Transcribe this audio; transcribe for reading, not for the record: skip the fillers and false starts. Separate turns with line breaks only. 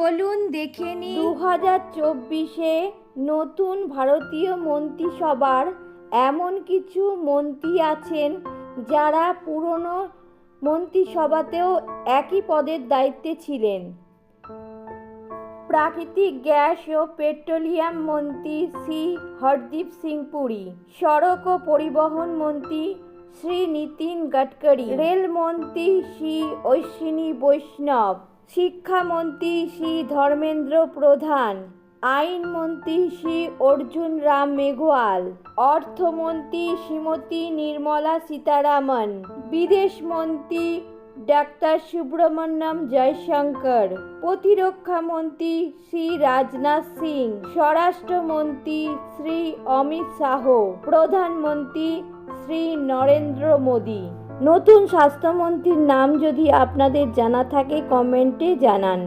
চলুন দেখে নিই
2024-এ নতুন ভারতীয় মন্ত্রিসভার এমন কিছু মন্ত্রী আছেন যারা পুরনো মন্ত্রিসভাতেও একই পদের দায়িত্বে ছিলেন। প্রাকৃতিক গ্যাস ও পেট্রোলিয়াম মন্ত্রী শ্রী হরদীপ সিং পুরী, সড়ক ও পরিবহন মন্ত্রী শ্রী নীতিন গডকরি, রেলমন্ত্রী শ্রী অশ্বিনী বৈষ্ণব, শিক্ষামন্ত্রী শ্রী ধর্মেন্দ্র প্রধান, আইনমন্ত্রী শ্রী অর্জুন রাম মেঘওয়াল, অর্থমন্ত্রী শ্রীমতী নির্মলা সীতারামন, বিদেশমন্ত্রী ডাক্তার সুব্রমণ্যম জয়শঙ্কর, প্রতিরক্ষামন্ত্রী শ্রী রাজনাথ সিং, স্বরাষ্ট্রমন্ত্রী শ্রী অমিত শাহ, প্রধানমন্ত্রী শ্রী নরেন্দ্র মোদী। নতুন স্বাস্থ্যমন্ত্রীর নাম যদি আপনাদের জানা থাকে কমেন্টে জানান।